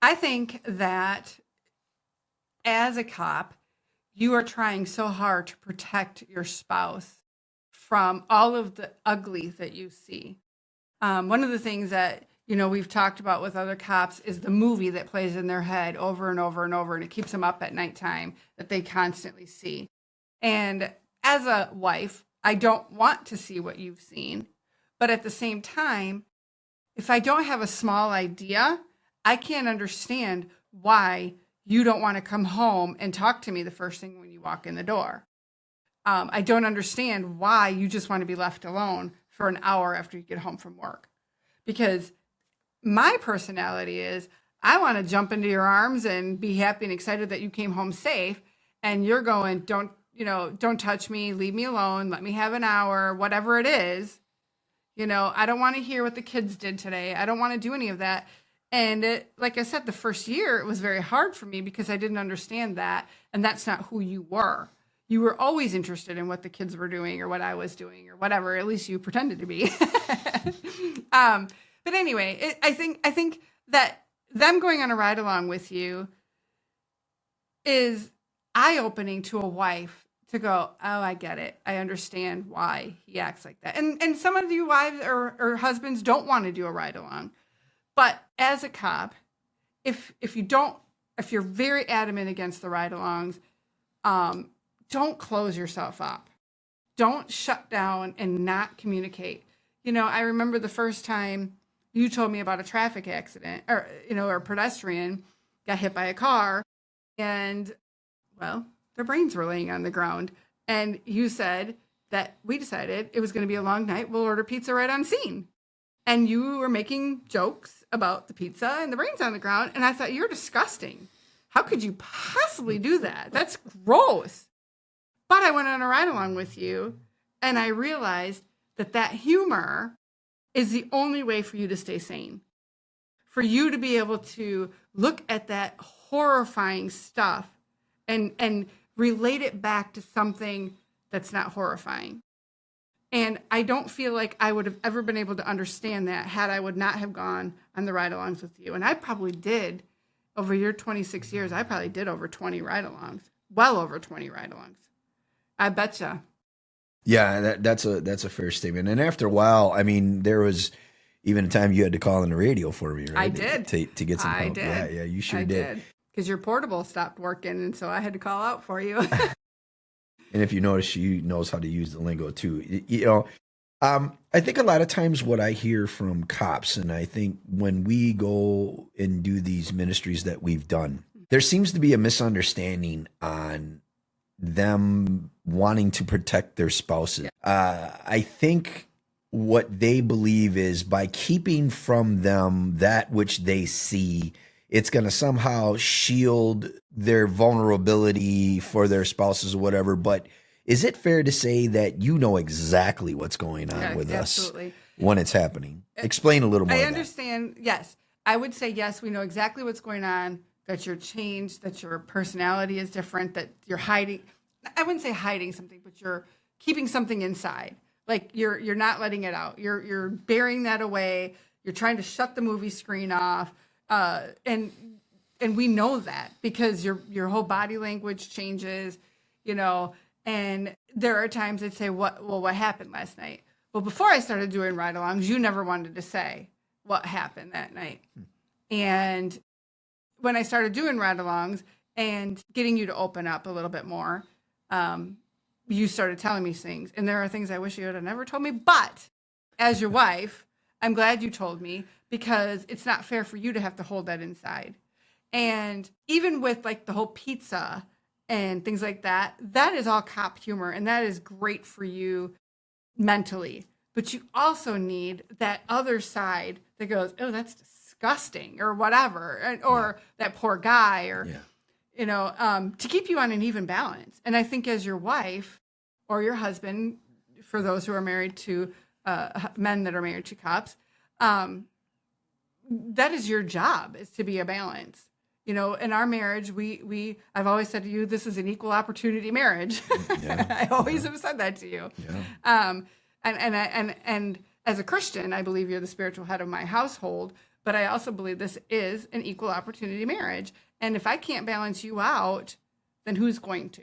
I think that as a cop, you are trying so hard to protect your spouse from all of the ugly that you see. One of the things that we've talked about with other cops is the movie that plays in their head over and over and over, and it keeps them up at nighttime that they constantly see. And as a wife, I don't want to see what you've seen, but at the same time, if I don't have a small idea, I can't understand why you don't want to come home and talk to me the first thing when you walk in the door. I don't understand why you just want to be left alone for an hour after you get home from work. Because my personality is I want to jump into your arms and be happy and excited that you came home safe. And you're going, don't touch me, leave me alone, let me have an hour, whatever it is. I don't want to hear what the kids did today. I don't want to do any of that. And like I said, the first year, it was very hard for me because I didn't understand that. And that's not who you were. You were always interested in what the kids were doing or what I was doing or whatever. At least you pretended to be. But anyway, I think that them going on a ride along with you is eye-opening to a wife to go, oh, I get it. I understand why he acts like that. And some of you wives or husbands don't want to do a ride along. But as a cop, if you're very adamant against the ride-alongs, don't close yourself up. Don't shut down and not communicate. I remember the first time you told me about a traffic accident or a pedestrian got hit by a car and, well, their brains were laying on the ground. And you said that we decided it was going to be a long night. We'll order pizza right on scene. And you were making jokes about the pizza and the brains on the ground. And I thought, you're disgusting. How could you possibly do that? That's gross. But I went on a ride along with you and I realized that humor is the only way for you to stay sane. For you to be able to look at that horrifying stuff and relate it back to something that's not horrifying. And I don't feel like I would have ever been able to understand that had I would not have gone on the ride-alongs with you. And I probably did, over your 26 years, I probably did over 20 ride-alongs, well over 20 ride-alongs. I betcha. Yeah, that's a fair statement. And after a while, I mean, there was even a time you had to call on the radio for me, right? I did. To get some help. did. Yeah, you sure did. Because your portable stopped working, and so I had to call out for you. And if you notice, she knows how to use the lingo too. I think a lot of times what I hear from cops, and I think when we go and do these ministries that we've done, there seems to be a misunderstanding on them wanting to protect their spouses. I think what they believe is by keeping from them that which they see, it's going to somehow shield their vulnerability for their spouses or whatever. But is it fair to say that you know exactly what's going on with absolutely. us when it's happening? Explain a little more. I understand. Yes. I would say, yes, we know exactly what's going on, that you're changed, that your personality is different, that you're hiding. I wouldn't say hiding something, but you're keeping something inside. Like you're not letting it out. You're burying that away. You're trying to shut the movie screen off. And we know that because your whole body language changes, and there are times they'd say, what happened last night? Well, before I started doing ride-alongs, you never wanted to say what happened that night. And when I started doing ride-alongs and getting you to open up a little bit more, you started telling me things. And there are things I wish you would have never told me. But as your wife, I'm glad you told me because it's not fair for you to have to hold that inside. And even with like the whole pizza and things like that, that is all cop humor. And that is great for you mentally. But you also need that other side that goes, oh, that's disgusting or whatever. Or that poor guy or, to keep you on an even balance. And I think as your wife or your husband, for those who are married to men that are married to cops, that is your job, is to be a balance. In our marriage, I've always said to you, this is an equal opportunity marriage. Yeah. I always have said that to you. Yeah. And as a Christian, I believe you're the spiritual head of my household, but I also believe this is an equal opportunity marriage. And if I can't balance you out, then who's going to?